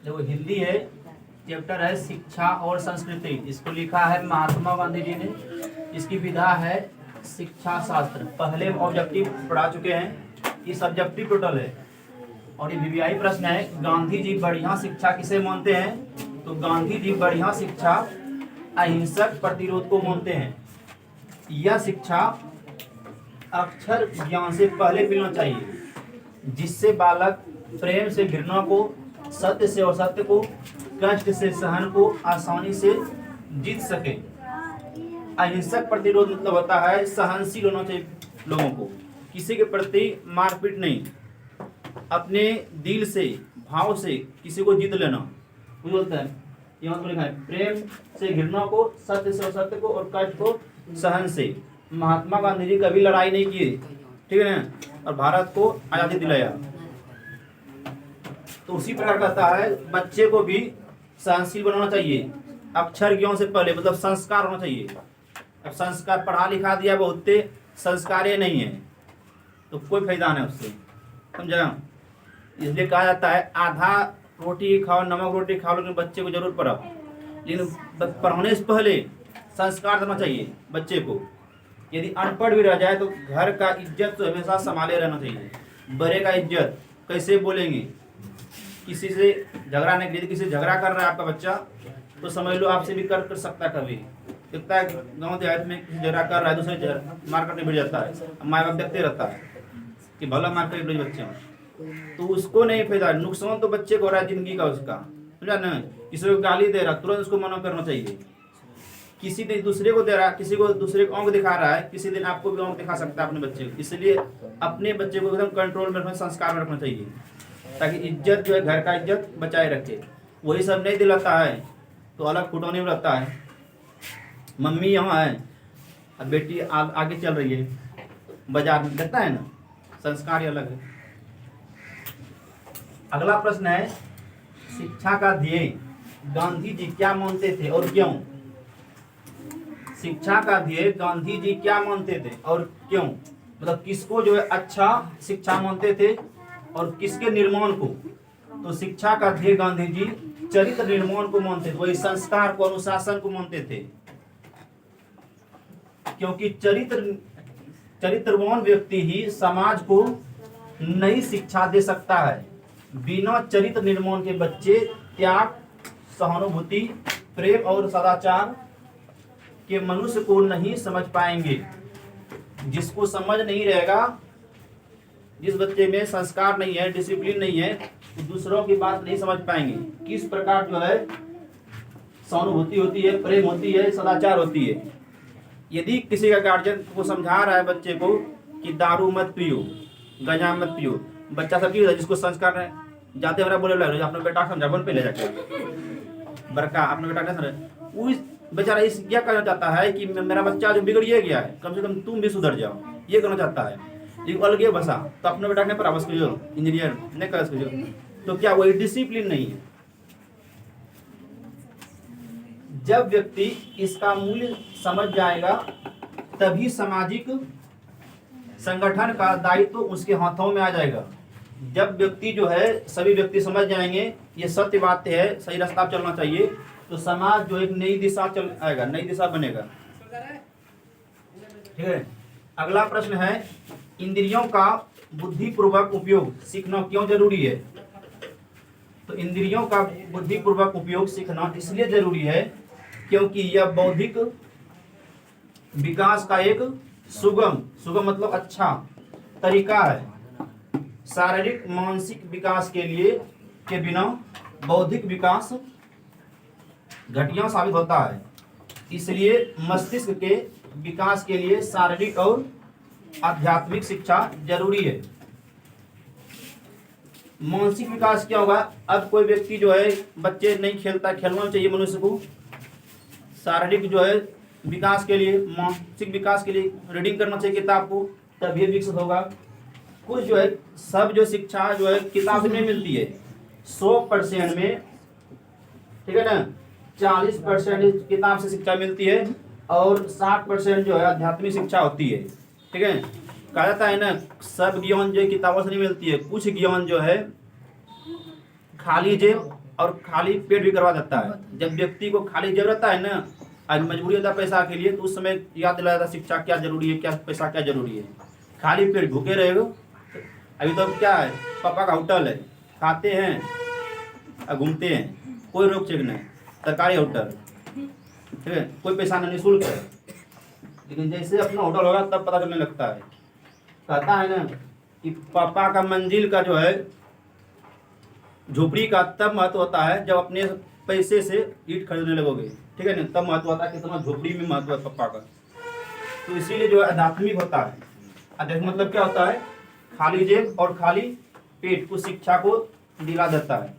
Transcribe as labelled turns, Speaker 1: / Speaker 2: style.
Speaker 1: देखो हिंदी है, चैप्टर है शिक्षा और संस्कृति। इसको लिखा है महात्मा गांधी जी ने। इसकी विधा है शिक्षा शास्त्र। पहले ऑब्जेक्टिव पढ़ा चुके हैं, ये सब्जेक्टिव टोटल है। और ये वीवीआई प्रश्न है, गांधी जी बढ़िया शिक्षा किसे मानते हैं? तो गांधी जी बढ़िया शिक्षा अहिंसक प्रतिरोध को मानते हैं। यह शिक्षा अक्षर ज्ञान से पहले मिलना चाहिए, जिससे बालक प्रेम से घृणा को, सत्य से असत्य को, कष्ट से सहन को आसानी से जीत सके। अहिंसक प्रतिरोध मतलब होता है सहनशील होना चाहिए लोगों को, किसी के प्रति मारपीट नहीं, अपने दिल से भाव से किसी को जीत लेना। वो बोलता है यहाँ पर लिखा है प्रेम से घृणा को, सत्य से असत्य को और कष्ट को सहन से। महात्मा गांधी जी कभी लड़ाई नहीं किए, ठीक है ना, और भारत को आजादी दिलाया। तो उसी प्रकार कहता है बच्चे को भी सहनशील बनाना चाहिए, अक्षर ज्ञान से पहले, मतलब संस्कार होना चाहिए। अब संस्कार पढ़ा लिखा दिया बहुत, संस्कार नहीं है तो कोई फायदा नहीं उससे, समझा। इसलिए कहा जाता है आधा रोटी खाओ, नमक रोटी खाओ, लेकिन बच्चे को जरूर पढ़ाओ। लेकिन पढ़ाने से पहले संस्कार देना चाहिए बच्चे को। यदि अनपढ़ भी रह जाए तो घर का इज्जत तो हमेशा संभाले रहना चाहिए। बड़े का इज्जत कैसे बोलेंगे, किसी से झगड़ा नहीं, यदि किसी से झगड़ा कर रहा है आपका बच्चा तो समझ लो आपसे भी कर सकता है। कभी दिखता है गाँव देहात में किसी झगड़ा कर रहा है, दूसरे मार करने भिड़ जाता है, माँ बाप देखते रहता है कि भला मार कर बच्चे में, तो उसको नहीं फायदा, नुकसान तो बच्चे को हो रहा है जिंदगी का उसका, समझा ना। किसी को गाली दे रहा तुरंत उसको मना करना चाहिए। किसी दिन दूसरे को दे रहा, किसी को दूसरे को आंख दिखा रहा है, किसी दिन आपको भी आंख दिखा सकता है अपने बच्चे को। इसलिए अपने बच्चे को एकदम कंट्रोल में रखना, संस्कार में रखना चाहिए, ताकि इज्जत जो है घर का इज्जत बचाए रखे। वही सब नहीं दिलाता है तो अलग फुटोने में रहता है। मम्मी यहाँ है, अब बेटी आगे चल रही है बाजार में, देखता है ना, संस्कार ही अलग है। अगला प्रश्न है शिक्षा का ध्येय गांधी जी क्या मानते थे और क्यों? शिक्षा का ध्येय गांधी जी क्या मानते थे और क्यों, मतलब किसको जो है अच्छा शिक्षा मानते थे और किसके निर्माण को? तो शिक्षा का ध्येय गांधी जी चरित्र निर्माण को मानते थे, वही संस्कार को, अनुशासन को मानते थे। क्योंकि चरित्रवान व्यक्ति ही समाज को नई शिक्षा दे सकता है। बिना चरित्र निर्माण के बच्चे त्याग, सहानुभूति, प्रेम और सदाचार के मनुष्य को नहीं समझ पाएंगे। जिसको समझ नहीं रहेगा, जिस बच्चे में संस्कार नहीं है, डिसिप्लिन नहीं है, तो दूसरों की बात नहीं समझ पाएंगे। किस प्रकार जो है सहानुभूति होती है, प्रेम होती है, सदाचार होती है। यदि किसी का गार्जियन को समझा रहा है बच्चे को कि दारू मत पियो, गंजा मत पियो, बच्चा सब की जिसको संस्कार है जाते हमारा बोले लग अपने बेटा समझा बोल पे ले जाके बड़का अपने बेटा नहीं समझ, उस बेचारा इस क्या करना चाहता है कि मेरा बच्चा जो बिगड़ गया है कम से कम तुम भी सुधर जाओ, ये करना चाहता है। एक अलगे बसा तो अपने बेटा ने परामर्श करियो, इंजीनियर नहीं कर सको, तो क्या वही डिसिप्लिन नहीं है। जब व्यक्ति इसका मूल्य समझ जाएगा तभी सामाजिक संगठन का दायित्व उसके हाथों में आ जाएगा। जब व्यक्ति जो है सभी व्यक्ति समझ जाएंगे ये सत्य बात है, सही रास्ता पर चलना चाहिए, तो समाज जो एक नई दिशा चल आएगा, नई दिशा बनेगा। ठीक है। अगला प्रश्न है इंद्रियों का बुद्धिपूर्वक उपयोग सीखना क्यों जरूरी है? तो इंद्रियों का बुद्धिपूर्वक उपयोग सीखना इसलिए जरूरी है क्योंकि यह बौद्धिक विकास का एक सुगम मतलब अच्छा तरीका है। शारीरिक मानसिक विकास के लिए के बिना बौद्धिक विकास घटिया साबित होता है। इसलिए मस्तिष्क के विकास के लिए शारीरिक और आध्यात्मिक शिक्षा जरूरी है। मानसिक विकास क्या होगा? अब कोई व्यक्ति जो है बच्चे नहीं खेलता, खेलना चाहिए मनुष्य को। शारीरिक जो है विकास के लिए, मानसिक विकास के लिए रीडिंग करना चाहिए किताब को, तभी विकसित होगा। कुछ जो है सब जो शिक्षा जो है किताब में मिलती है 100% में, ठीक है ना, 40% किताब से शिक्षा मिलती है और 60% जो है आध्यात्मिक शिक्षा होती है। ठीक है। कहा जाता है ना सब ज्ञान जो है किताबों से नहीं मिलती है, कुछ ज्ञान जो है खाली जो और खाली पेट भी करवा देता है। जब व्यक्ति को खाली जब रहता है ना, आज मजबूरी होता है पैसा के लिए, तो उस समय याद दिलाया जाता है शिक्षा क्या जरूरी है, क्या पैसा क्या जरूरी है। खाली पेट भूखे रहेगा, अभी तो क्या है, पापा का होटल है, खाते हैं और घूमते हैं, कोई रोक चेक नहीं, सरकारी होटल, ठीक है, कोई पैसा नहीं, निःशुल्क है। लेकिन जैसे अपना होटल होगा तब पता चलने लगता है। कहता है ना कि पापा का मंजिल का जो है झोपड़ी का तब महत्व होता है जब अपने पैसे से ईंट खरीदने लगोगे, ठीक है ना, तब महत्व होता है कि तुम्हारा झोपड़ी में महत्व है पापा का। तो इसीलिए जो है आध्यात्मिक होता है। आध्यात्मिक मतलब क्या होता है, खाली जेब और खाली पेट को शिक्षा को दिला देता है।